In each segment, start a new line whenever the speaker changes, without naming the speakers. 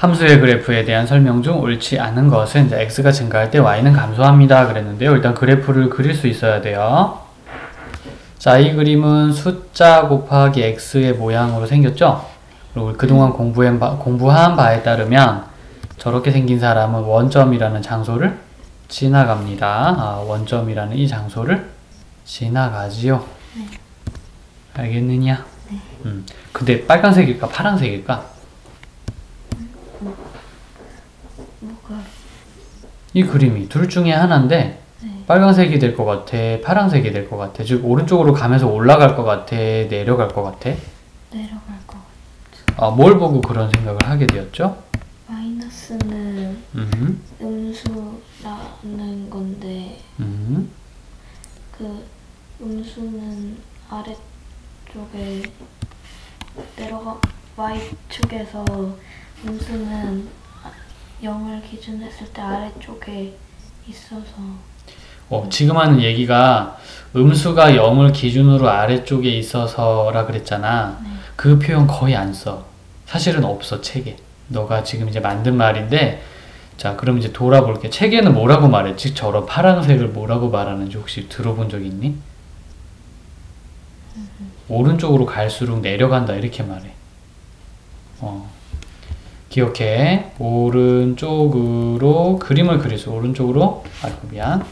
함수의 그래프에 대한 설명 중 옳지 않은 것은 이제 x가 증가할 때 y는 감소합니다 그랬는데요. 일단 그래프를 그릴 수 있어야 돼요. 자, 이 그림은 숫자 곱하기 x의 모양으로 생겼죠? 그리고 그동안 공부한 바에 따르면 저렇게 생긴 사람은 원점이라는 장소를 지나갑니다. 원점이라는 이 장소를 지나가지요.
네.
알겠느냐?
네.
근데 빨간색일까 파란색일까?
뭐가?
이 그림이 둘 중에 하나인데
네.
빨간색이 될 것 같아? 파란색이 될 것 같아? 즉 오른쪽으로 가면서 올라갈 것 같아? 내려갈 것 같아?
내려갈 것 같아.
뭘 보고 그런 생각을 하게 되었죠?
마이너스는 음수라는 건데 그 음수는 아래쪽에 Y축에서 음수는 0을 기준으로 했을 때 아래쪽에 있어서
지금 하는 얘기가 음수가 0을 기준으로 아래쪽에 있어서라 그랬잖아.
네.
그 표현 거의 안 써. 사실은 없어, 책에. 너가 지금 이제 만든 말인데, 자, 그럼 이제 돌아볼게. 책에는 뭐라고 말했지? 저런 파란색을 뭐라고 말하는지 혹시 들어본 적 있니? 오른쪽으로 갈수록 내려간다, 이렇게 말해. 기억해. 오른쪽으로 그림을 그리죠. 오른쪽으로, 아이고, 미안.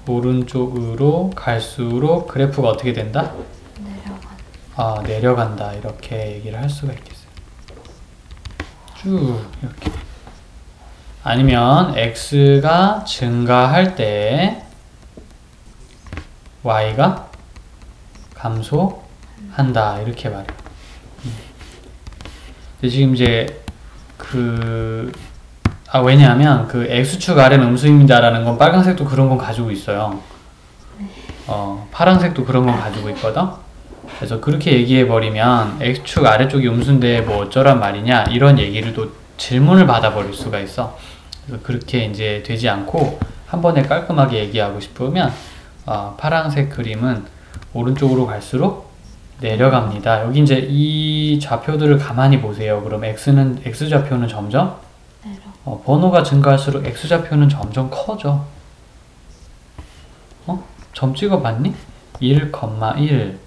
오른쪽으로 갈수록 그래프가 어떻게 된다?
내려간다.
내려간다. 이렇게 얘기를 할 수가 있겠어요. 쭉 이렇게. 아니면 x가 증가할 때 y가 감소한다. 이렇게 말해요. 근데 지금 이제 왜냐하면 그 x축 아래는 음수입니다라는 건 빨간색도 그런 건 가지고 있어요. 파란색도 그런 건 가지고 있거든. 그래서 그렇게 얘기해버리면 x축 아래쪽이 음수인데 뭐 어쩌란 말이냐 이런 얘기를 또 질문을 받아버릴 수가 있어. 그래서 그렇게 이제 되지 않고 한 번에 깔끔하게 얘기하고 싶으면 파란색 그림은 오른쪽으로 갈수록 내려갑니다. 여기 이제 이 좌표들을 가만히 보세요. 그럼 x좌표는 점점 번호가 증가할수록 x좌표는 점점 커져. 점 찍어봤니? 1, 1,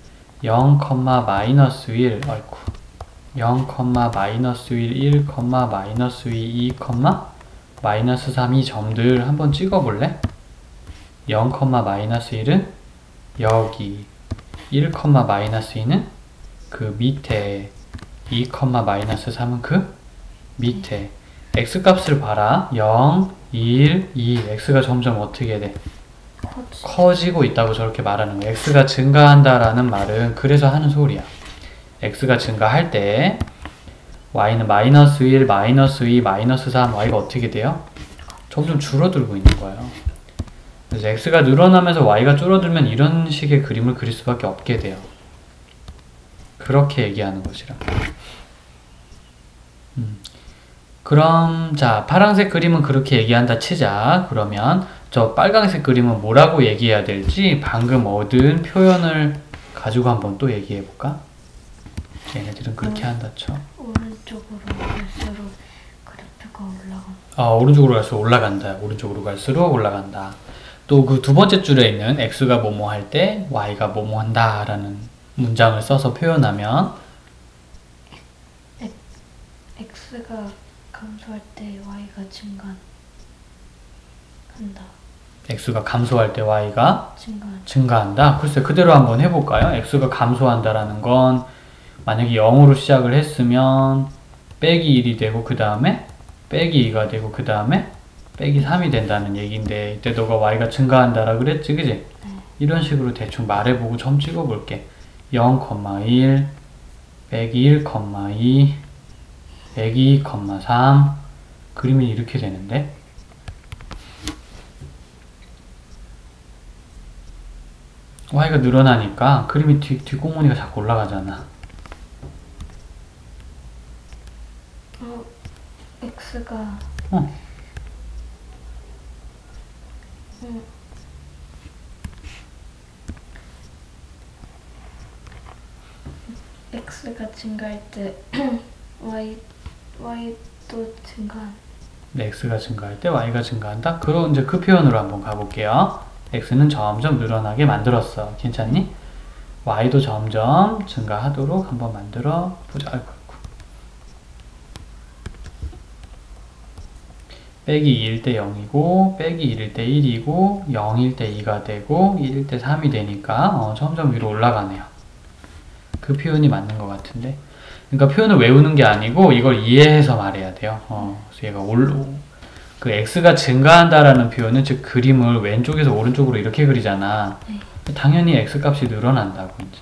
0, 마이너스 1, 아이고 0, 마이너스 1, 1, 마이너스 2, 2, 마이너스 3, 이 점들 한번 찍어볼래? 0, 마이너스 1은 여기 1, 마이너스 2는 그 밑에 2, 마이너스 3은 그 밑에 x값을 봐라. 0, 1, 2 x가 점점 어떻게 돼? 커지고 있다고 저렇게 말하는 거야. x가 증가한다라는 말은 그래서 하는 소리야. x가 증가할 때 y는 마이너스 1, 마이너스 2, 마이너스 3 y가 어떻게 돼요? 점점 줄어들고 있는 거예요. 그래서 x가 늘어나면서 y가 줄어들면 이런 식의 그림을 그릴 수밖에 없게 돼요. 그렇게 얘기하는 것이라. 그럼 자 파란색 그림은 그렇게 얘기한다 치자. 그러면 저 빨간색 그림은 뭐라고 얘기해야 될지 방금 얻은 표현을 가지고 한번 또 얘기해 볼까? 얘네들은 그렇게 한다 쳐.
오른쪽으로 갈수록 그래프가 올라간다.
오른쪽으로 갈수록 올라간다. 오른쪽으로 갈수록 올라간다. 또 그 두 번째 줄에 있는 x가 뭐뭐 할 때 y가 뭐뭐 한다 라는 문장을 써서 표현하면
x가 감소할 때 y가 증가한다.
x가 감소할 때 y가
증가한다.
증가한다. 글쎄 그대로 한번 해볼까요? x가 감소한다라는 건 만약에 0으로 시작을 했으면 빼기 1이 되고 그 다음에 빼기 2가 되고 그 다음에 빼기 3이 된다는 얘기인데 이때 너가 y가 증가한다라 그랬지 그지?
네.
이런 식으로 대충 말해보고 점 찍어볼게. 0,1 빼기 1,2 빼기 2,3 그림이 이렇게 되는데 y가 늘어나니까 그림이 뒷공무니가 자꾸 올라가잖아.
x가 x가 증가할 때 y도 증가한.
네, x가 증가할 때 y가 증가한다? 그럼 이제 그 표현으로 한번 가볼게요. x는 점점 늘어나게 만들었어. 괜찮니? y도 점점 증가하도록 한번 만들어 보자. 아이고, 아이고. 빼기 2일 때 0이고 빼기 1일 때 1이고 0일 때 2가 되고 1일 때 3이 되니까 점점 위로 올라가네요. 그 표현이 맞는 것 같은데, 그러니까 표현을 외우는 게 아니고 이걸 이해해서 말해야 돼요. 그래서 얘가 그 x가 증가한다라는 표현은, 즉 그림을 왼쪽에서 오른쪽으로 이렇게 그리잖아. 당연히 x 값이 늘어난다고. 이제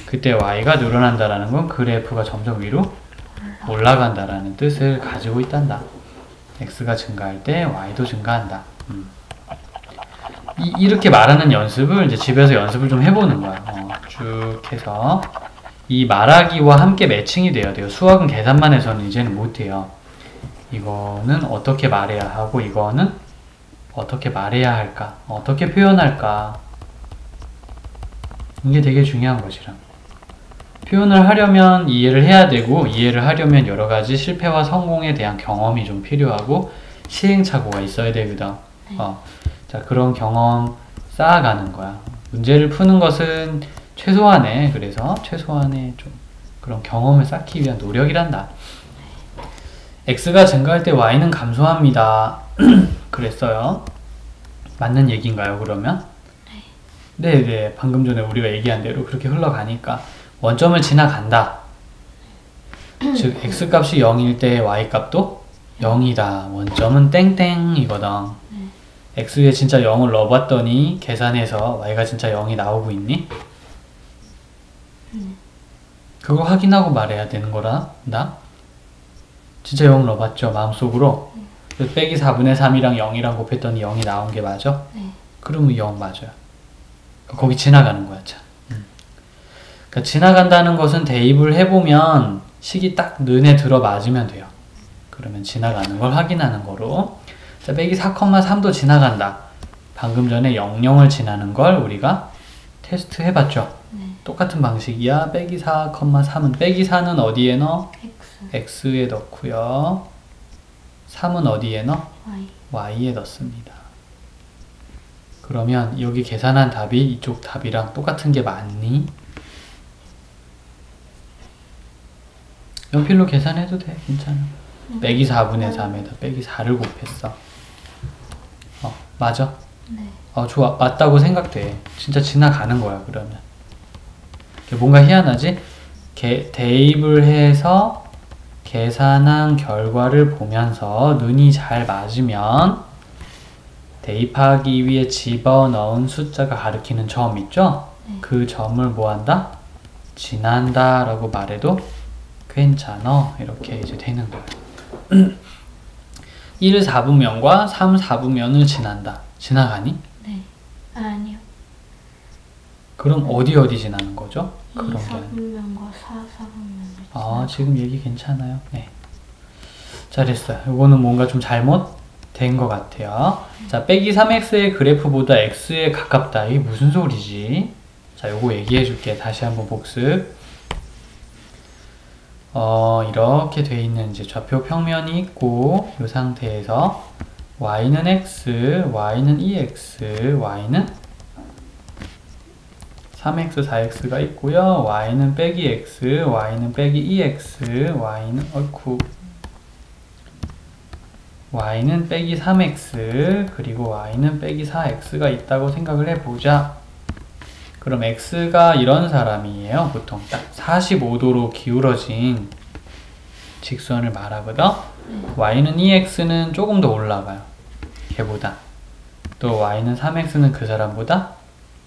그때 y가 늘어난다라는 건 그래프가 점점 위로 올라간다라는 뜻을 가지고 있단다. x가 증가할 때 y도 증가한다. 이렇게 말하는 연습을 이제 집에서 연습을 좀 해보는 거야. 쭉 해서 이 말하기와 함께 매칭이 돼야 돼요. 수학은 계산만 해서는 이제는 못해요. 이거는 어떻게 말해야 하고 이거는 어떻게 말해야 할까? 어떻게 표현할까? 이게 되게 중요한 것이라. 표현을 하려면 이해를 해야 되고, 이해를 하려면 여러 가지 실패와 성공에 대한 경험이 좀 필요하고 시행착오가 있어야 되거든. 자, 그런 경험 쌓아가는 거야. 문제를 푸는 것은 최소한의 좀 그런 경험을 쌓기 위한 노력이란다. x가 증가할 때 y는 감소합니다. 그랬어요. 맞는 얘기인가요, 그러면? 네, 방금 전에 우리가 얘기한 대로 그렇게 흘러가니까 원점을 지나간다. 즉 x값이 0일 때 y값도 0이다. 원점은 땡땡이거든. x에 진짜 0을 넣어봤더니 계산해서 y가 진짜 0이 나오고 있니? 그거 확인하고 말해야 되는 거라. 나? 진짜 0 넣어봤죠? 마음속으로. 빼기 4분의 3이랑 0이랑 곱했더니 0이 나온 게 맞아? 그러면 0 맞아요. 거기 지나가는 거야. 참. 그러니까 지나간다는 것은 대입을 해보면 식이 딱 눈에 들어 맞으면 돼요. 그러면 지나가는 걸 확인하는 거로. 자, 빼기 4,3도 지나간다. 방금 전에 00을 지나는 걸 우리가 테스트 해봤죠? 똑같은 방식이야. 빼기 4,3은 빼기 4는 어디에 넣어? x에 넣고요. 3은 어디에 넣어? y에 넣습니다. 그러면 여기 계산한 답이 이쪽 답이랑 똑같은 게 맞니? 연필로 계산해도 돼. 괜찮아. 빼기 4분의 3에다 빼기 4를 곱했어. 맞아? 좋아. 맞다고 생각돼. 진짜 지나가는 거야, 그러면. 뭔가 희한하지? 대입을 해서 계산한 결과를 보면서 눈이 잘 맞으면 대입하기 위해 집어넣은 숫자가 가리키는 점 있죠? 그 점을 뭐한다? 지난다 라고 말해도 괜찮아. 이렇게 이제 되는 거야. 1 4분면과 3 4분면을 지난다. 지나가니?
네. 아니요.
그럼 어디 지나는 거죠?
2 4분면과 4 4분면을
지금 얘기 괜찮아요. 네. 잘했어요. 이거는 뭔가 좀 잘못된 것 같아요. 자, 빼기 3x의 그래프보다 x에 가깝다. 이게 무슨 소리지? 자, 요거 얘기해 줄게. 다시 한번 복습. 이렇게 돼 있는 이제 좌표 평면이 있고, 이 상태에서 y는 x, y는 2x, y는 3x, 4x가 있고요. y는 빼기 x, y는 빼기 2x, y는 빼기 3x, 그리고 y는 빼기 4x가 있다고 생각을 해보자. 그럼 x가 이런 사람이에요. 보통 딱 45도로 기울어진 직선을 말하거든. y는 2x는 조금 더 올라가요. 걔보다. 또 y는 3x는 그 사람보다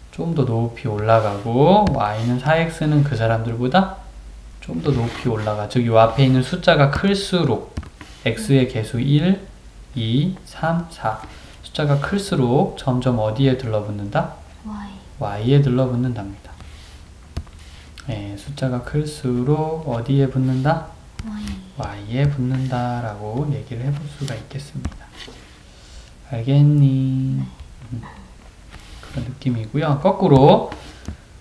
좀 더 높이 올라가고, y는 4x는 그 사람들보다 좀 더 높이 올라가. 즉, 이 앞에 있는 숫자가 클수록 x의 개수 1, 2, 3, 4 숫자가 클수록 점점 어디에 들러붙는다? y에 들러붙는답니다. 네, 숫자가 클수록 어디에 붙는다? y에 붙는다라고 얘기를 해볼 수가 있겠습니다. 알겠니? 그런 느낌이고요. 거꾸로,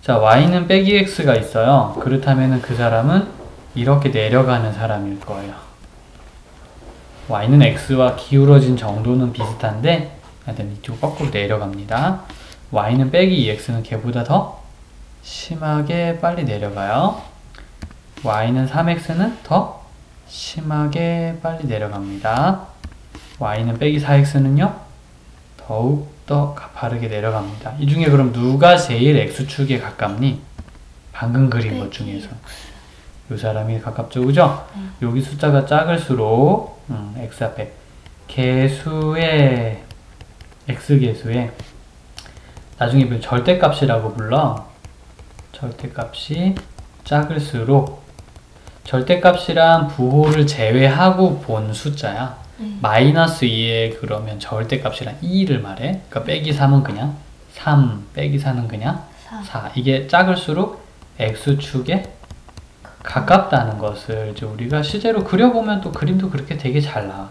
자, y는 빼기 x가 있어요. 그렇다면 그 사람은 이렇게 내려가는 사람일 거예요. y는 x와 기울어진 정도는 비슷한데 하여튼 이쪽 거꾸로 내려갑니다. y는 빼기 2x는 걔보다 더 심하게 빨리 내려가요. y는 3x는 더 심하게 빨리 내려갑니다. y는 빼기 4x는요 더욱더 가파르게 내려갑니다. 이 중에 그럼 누가 제일 x축에 가깝니? 방금 그린 것 중에서 이 사람이 가깝죠, 그죠? 여기 숫자가 작을수록 x 앞에 개수의 x개수의 나중에 절대값이라고 불러. 절대값이 작을수록 절대값이란 부호를 제외하고 본 숫자야. 마이너스 2에 그러면 절대값이란 2를 말해. 그러니까 빼기 3은 그냥 3, 빼기 4는 그냥 4. 이게 작을수록 x축에 가깝다는 것을 이제 우리가 실제로 그려보면 또 그림도 그렇게 되게 잘 나와.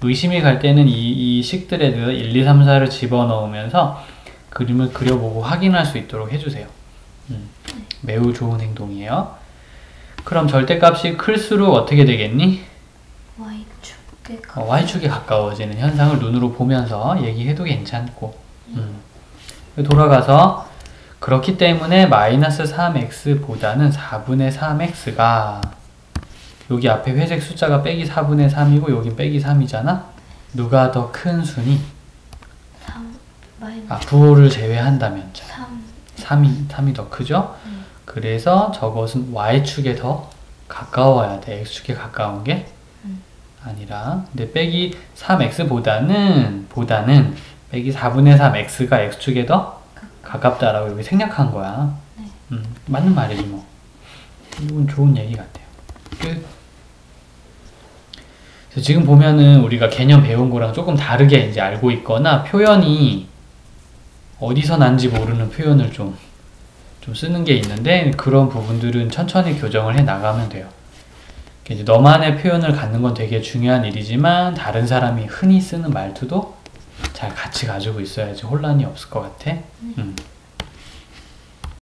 의심이 갈 때는 이 식들에 대해서 1, 2, 3, 4를 집어넣으면서 그림을 그려보고 확인할 수 있도록 해주세요. 매우 좋은 행동이에요. 그럼 절대값이 클수록 어떻게 되겠니? y축에 가까워지는 현상을 눈으로 보면서 얘기해도 괜찮고. 돌아가서 그렇기 때문에 마이너스 3x보다는 4분의 3x가 여기 앞에 회색 숫자가 빼기 4분의 3이고 여긴 빼기 3이잖아? 누가 더 큰 수니?
3
부호를 제외한다면
3
3이 더 크죠? 그래서 저것은 y축에 더 가까워야 돼. x축에 가까운 게 아니라. 근데 빼기 3x보다는 빼기 4분의 3x가 x축에 더 가깝다라고 여기 생략한 거야. 맞는 말이지 뭐. 이건 좋은 얘기 같아요. 끝. 그래서 지금 보면은 우리가 개념 배운 거랑 조금 다르게 이제 알고 있거나 표현이 어디서 난지 모르는 표현을 좀 쓰는 게 있는데 그런 부분들은 천천히 교정을 해 나가면 돼요. 이제 너만의 표현을 갖는 건 되게 중요한 일이지만 다른 사람이 흔히 쓰는 말투도 잘 같이 가지고 있어야지 혼란이 없을 것 같아.